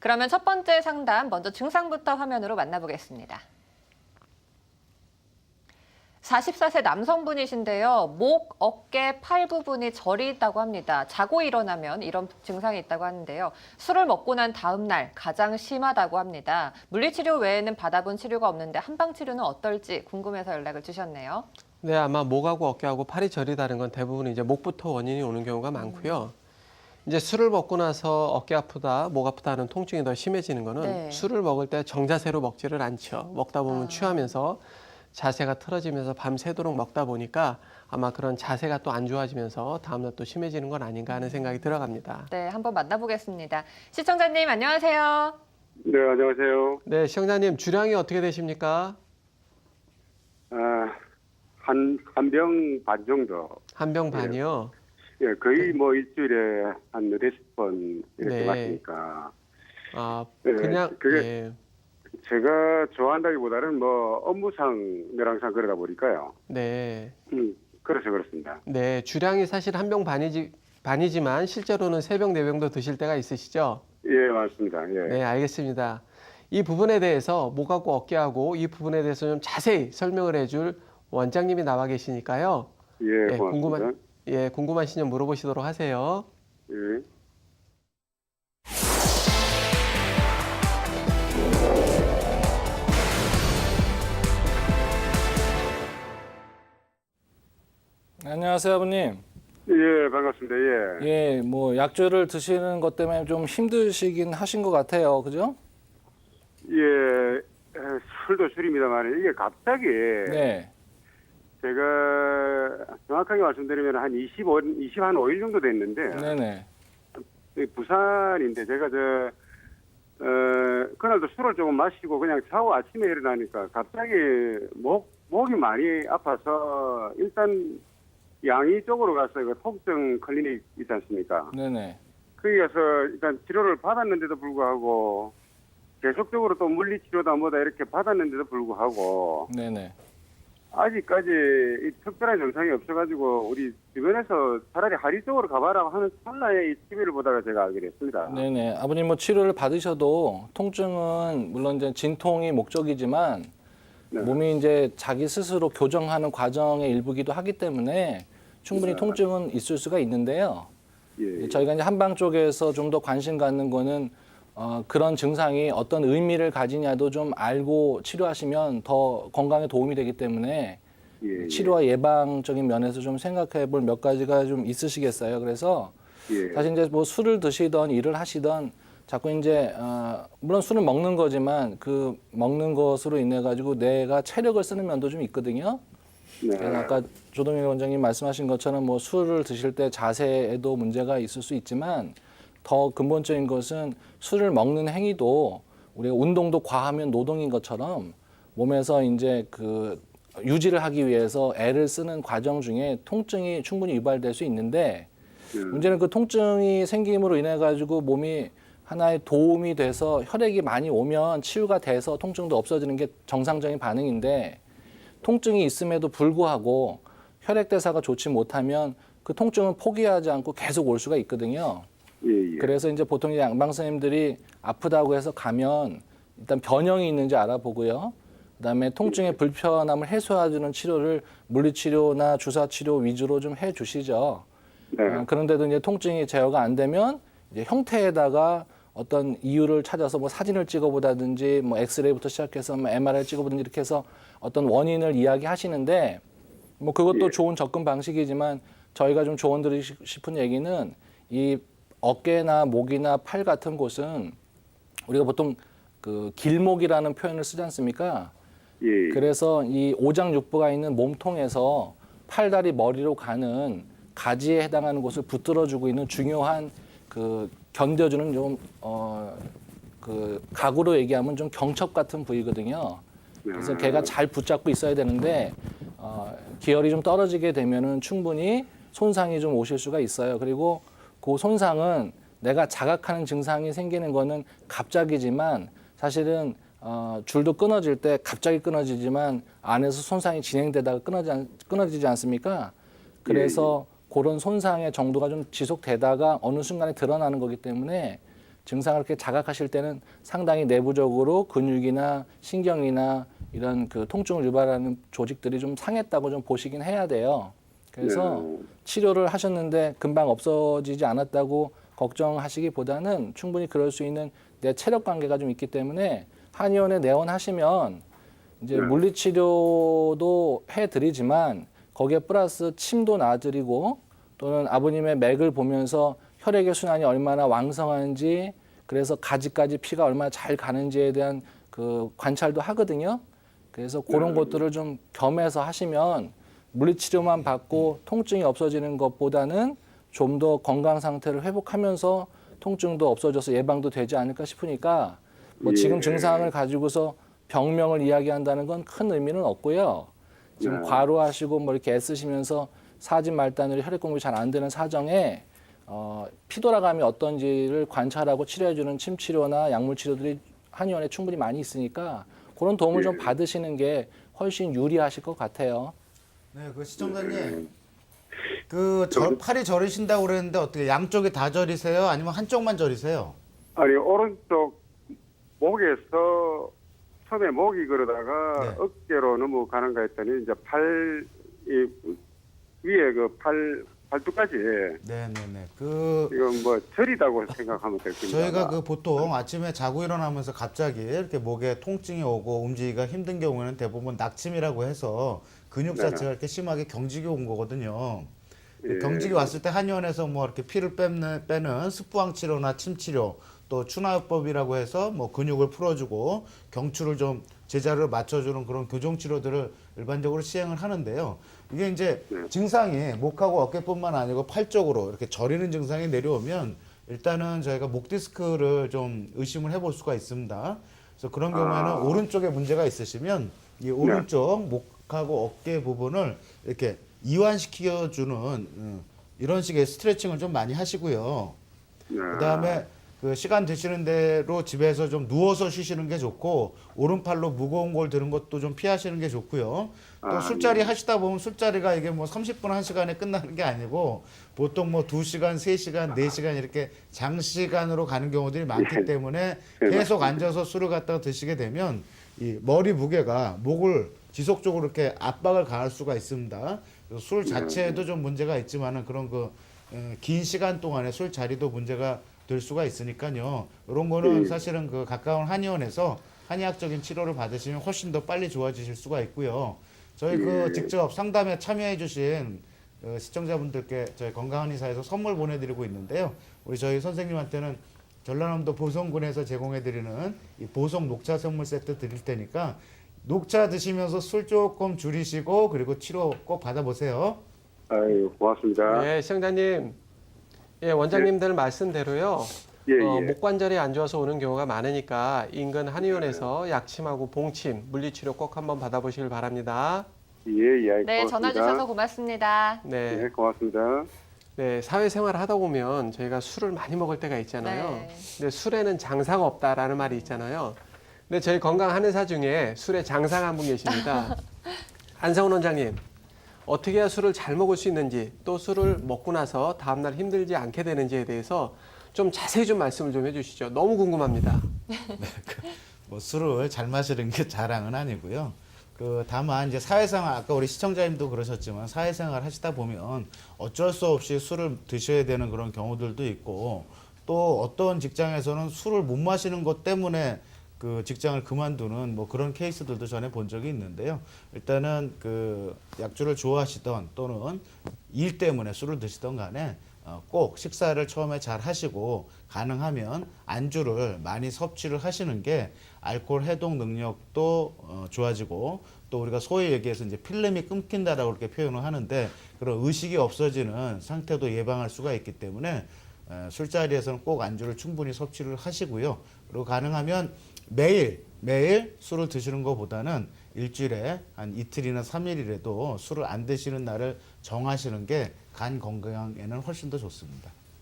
그러면 첫 번째 상담 먼저 증상부터 화면으로 만나보겠습니다. 44세 남성분이신데요. 목, 어깨, 팔 부분이 저리다고 합니다. 자고 일어나면 이런 증상이 있다고 하는데요. 술을 먹고 난 다음 날 가장 심하다고 합니다. 물리치료 외에는 받아본 치료가 없는데 한방치료는 어떨지 궁금해서 연락을 주셨네요. 네, 아마 목하고 어깨하고 팔이 저리다는 건 대부분 이제 목부터 원인이 오는 경우가 많고요. 이제 술을 먹고 나서 어깨 아프다, 목 아프다 하는 통증이 더 심해지는 거는 네. 술을 먹을 때 정자세로 먹지를 않죠. 먹다 보면 취하면서 자세가 틀어지면서 밤새도록 먹다 보니까 아마 그런 자세가 또 안 좋아지면서 다음날 또 심해지는 건 아닌가 하는 생각이 들어갑니다. 네, 한번 만나보겠습니다. 시청자님 안녕하세요. 네, 안녕하세요. 네, 시청자님 주량이 어떻게 되십니까? 한 병 반 정도. 한 병 반이요. 예, 거의 뭐 일주일에 한 네다섯 번 이렇게 네. 마시니까. 아, 네, 그냥 그게- 예. 제가 좋아한다기보다는 뭐 업무상, 멸항상 그러다 보니까요. 네. 그래서 그렇습니다. 네, 주량이 사실 한 병 반이지만 실제로는 세 병, 네 병도 드실 때가 있으시죠? 예, 맞습니다. 예. 네, 알겠습니다. 이 부분에 대해서 목하고 어깨하고 이 부분에 대해서 좀 자세히 설명을 해줄 원장님이 나와 계시니까요. 예, 예, 고맙습니다. 궁금하신 점 물어보시도록 하세요. 예. 안녕하세요, 아버님. 예, 반갑습니다. 예. 예, 뭐 약주를 드시는 것 때문에 좀 힘드시긴 하신 것 같아요, 그죠? 예, 술도 술입니다만 이게 갑자기 네, 제가 정확하게 말씀드리면 한 25일 정도 됐는데 네네, 부산인데 제가 그날도 술을 조금 마시고 그냥 자고 아침에 일어나니까 갑자기 목이 많이 아파서 일단 양이 쪽으로 가서 그 통증 클리닉 있지 않습니까? 네네, 거기 가서 일단 치료를 받았는데도 불구하고 계속적으로 또 물리치료다 뭐다 이렇게 받았는데도 불구하고 네네. 아직까지 이 특별한 증상이 없어가지고 우리 주변에서 차라리 하리 쪽으로 가봐라 하는 찰나에 이 TV를 보다가 제가 알게 됐습니다. 네네. 아버님 뭐 치료를 받으셔도 통증은 물론 이제 진통이 목적이지만 네. 몸이 이제 자기 스스로 교정하는 과정의 일부기도 하기 때문에 충분히 네. 통증은 있을 수가 있는데요. 예, 저희가 이제 한방 쪽에서 좀 더 관심 갖는 거는 그런 증상이 어떤 의미를 가지냐도 좀 알고 치료하시면 더 건강에 도움이 되기 때문에 예, 치료와 예방적인 면에서 좀 생각해 볼 몇 가지가 좀 있으시겠어요. 그래서 예, 사실 이제 뭐 술을 드시던 일을 하시던 자꾸 이제 물론 술을 먹는 거지만 그 먹는 것으로 인해 가지고 내가 체력을 쓰는 면도 좀 있거든요. 네. 그래서 아까 조동일 원장님 말씀하신 것처럼 뭐 술을 드실 때 자세에도 문제가 있을 수 있지만 더 근본적인 것은 술을 먹는 행위도 우리가 운동도 과하면 노동인 것처럼 몸에서 이제 그 유지를 하기 위해서 애를 쓰는 과정 중에 통증이 충분히 유발될 수 있는데 문제는 그 통증이 생김으로 인해 가지고 몸이 하나의 도움이 돼서 혈액이 많이 오면 치유가 돼서 통증도 없어지는 게 정상적인 반응인데 통증이 있음에도 불구하고 혈액 대사가 좋지 못하면 그 통증은 포기하지 않고 계속 올 수가 있거든요. 예, 예. 그래서 이제 보통 이제 양방 선생님들이 아프다고 해서 가면 일단 변형이 있는지 알아보고요. 그다음에 통증의 불편함을 해소해주는 치료를 물리치료나 주사치료 위주로 좀 해주시죠. 네. 그런데도 이제 통증이 제어가 안 되면 이제 형태에다가 어떤 이유를 찾아서 뭐 사진을 찍어보다든지 뭐 엑스레이부터 시작해서 뭐 MRI 찍어보든지 이렇게 해서 어떤 원인을 이야기하시는데 뭐 그것도 예. 좋은 접근 방식이지만 저희가 좀 조언드리고 싶은 얘기는 이 어깨나 목이나 팔 같은 곳은 우리가 보통 그 길목이라는 표현을 쓰지 않습니까? 예. 그래서 이 오장육부가 있는 몸통에서 팔다리 머리로 가는 가지에 해당하는 곳을 붙들어주고 있는 중요한 그 견뎌주는 좀 그 각으로 얘기하면 좀 경첩 같은 부위거든요. 그래서 걔가 잘 붙잡고 있어야 되는데 기혈이 좀 떨어지게 되면은 충분히 손상이 좀 오실 수가 있어요. 그리고 그 손상은 내가 자각하는 증상이 생기는 거는 갑작이지만 사실은 줄도 끊어질 때 갑자기 끊어지지만 안에서 손상이 진행되다가 끊어지지 않습니까? 그래서 그런 손상의 정도가 좀 지속되다가 어느 순간에 드러나는 거기 때문에 증상을 이렇게 자각하실 때는 상당히 내부적으로 근육이나 신경이나 이런 그 통증을 유발하는 조직들이 좀 상했다고 좀 보시긴 해야 돼요. 그래서 네. 치료를 하셨는데 금방 없어지지 않았다고 걱정하시기보다는 충분히 그럴 수 있는 내 체력 관계가 좀 있기 때문에 한의원에 내원하시면 이제 네. 물리치료도 해드리지만 거기에 플러스 침도 놔드리고 또는 아버님의 맥을 보면서 혈액의 순환이 얼마나 왕성한지 그래서 가지까지 피가 얼마나 잘 가는지에 대한 그 관찰도 하거든요. 그래서 그런 것들을 좀 겸해서 하시면 물리치료만 받고 통증이 없어지는 것보다는 좀 더 건강 상태를 회복하면서 통증도 없어져서 예방도 되지 않을까 싶으니까 뭐 지금 예. 증상을 가지고서 병명을 이야기한다는 건 큰 의미는 없고요. 지금 과로하시고 뭐 이렇게 애쓰시면서 사진 말단으로 혈액 공급이 잘 안 되는 사정에 피돌아감이 어떤지를 관찰하고 치료해주는 침 치료나 약물 치료들이 한의원에 충분히 많이 있으니까 그런 도움을 좀 받으시는 게 훨씬 유리하실 것 같아요. 네, 그 시청자님, 팔이 저리신다고 그랬는데 어떻게 양쪽이 다 저리세요? 아니면 한쪽만 저리세요? 아니 오른쪽 목에서 처음에 목이 그러다가 네. 어깨로 넘어가는가 했더니 이제 팔 이 위에 그 팔뚝까지 네, 네, 네. 지금 뭐 저리다고 생각하면 될 겁니다. 저희가 보통 아침에 자고 일어나면서 갑자기 이렇게 목에 통증이 오고 움직이기가 힘든 경우에는 대부분 낙침이라고 해서 근육 네네. 자체가 이렇게 심하게 경직이 온 거거든요. 예. 경직이 왔을 때 한의원에서 뭐 이렇게 피를 빼는 습부항 치료나 침 치료 또 추나요법이라고 해서 뭐 근육을 풀어주고 경추를 좀 제자리를 맞춰주는 그런 교정 치료들을 일반적으로 시행을 하는데요. 이게 이제 증상이 목하고 어깨뿐만 아니고 팔 쪽으로 이렇게 저리는 증상이 내려오면 일단은 저희가 목 디스크를 좀 의심을 해볼 수가 있습니다. 그래서 그런 경우에는 오른쪽에 문제가 있으시면 이 오른쪽 목하고 어깨 부분을 이렇게 이완시켜주는 이런 식의 스트레칭을 좀 많이 하시고요. 그다음에 그 시간 되시는 대로 집에서 좀 누워서 쉬시는 게 좋고 오른팔로 무거운 걸 드는 것도 좀 피하시는 게 좋고요. 또 술자리 하시다 보면 술자리가 이게 뭐 30분, 1시간에 끝나는 게 아니고 보통 뭐 2시간, 3시간, 4시간 이렇게 장시간으로 가는 경우들이 많기 때문에 계속 앉아서 술을 갖다가 드시게 되면 이 머리 무게가 목을 지속적으로 이렇게 압박을 가할 수가 있습니다. 그래서 술 자체에도 좀 문제가 있지만은 그런 긴 시간 동안에 술 자리도 문제가 될 수가 있으니까요. 이런 거는 사실은 그 가까운 한의원에서 한의학적인 치료를 받으시면 훨씬 더 빨리 좋아지실 수가 있고요. 저희 직접 상담에 참여해 주신 시청자분들께 저희 건강한의사에서 선물 보내드리고 있는데요. 우리 저희 선생님한테는 전라남도 보성군에서 제공해 드리는 이 보성 녹차 선물 세트 드릴 테니까 녹차 드시면서 술 조금 줄이시고 그리고 치료 꼭 받아보세요. 아유 고맙습니다. 네, 시청자님. 예, 원장님들 말씀대로요. 예, 예. 목 관절이 안 좋아서 오는 경우가 많으니까 인근 한의원에서 약침하고 봉침, 물리치료 꼭 한번 받아보시길 바랍니다. 예, 예. 네, 고맙습니다. 전화 주셔서 고맙습니다. 네. 네, 고맙습니다. 네, 사회생활 하다 보면 저희가 술을 많이 먹을 때가 있잖아요. 네. 근데 술에는 장사가 없다라는 말이 있잖아요. 근데 저희 건강 한의사 중에 술에 장사가 한 분 계십니다. 안상훈 원장님, 어떻게 해야 술을 잘 먹을 수 있는지 또 술을 먹고 나서 다음날 힘들지 않게 되는지에 대해서 좀 자세히 좀 말씀을 좀 해주시죠. 너무 궁금합니다. 뭐 술을 잘 마시는 게 자랑은 아니고요. 다만 이제 사회생활 아까 우리 시청자님도 그러셨지만 사회생활 하시다 보면 어쩔 수 없이 술을 드셔야 되는 그런 경우들도 있고 또 어떤 직장에서는 술을 못 마시는 것 때문에 그 직장을 그만두는 뭐 그런 케이스들도 전에 본 적이 있는데요. 일단은 그 약주를 좋아하시던 또는 일 때문에 술을 드시던 간에 꼭 식사를 처음에 잘 하시고 가능하면 안주를 많이 섭취를 하시는 게 알코올 해독 능력도 좋아지고 또 우리가 소위 얘기해서 이제 필름이 끊긴다라고 그렇게 표현을 하는데 그런 의식이 없어지는 상태도 예방할 수가 있기 때문에 술자리에서는 꼭 안주를 충분히 섭취를 하시고요. 그리고 가능하면 매일 술을 드시는 것보다는 일주일에 한 이틀이나 3일이라도 술을 안 드시는 날을 정하시는 게 간 건강에는 훨씬 더 좋습니다.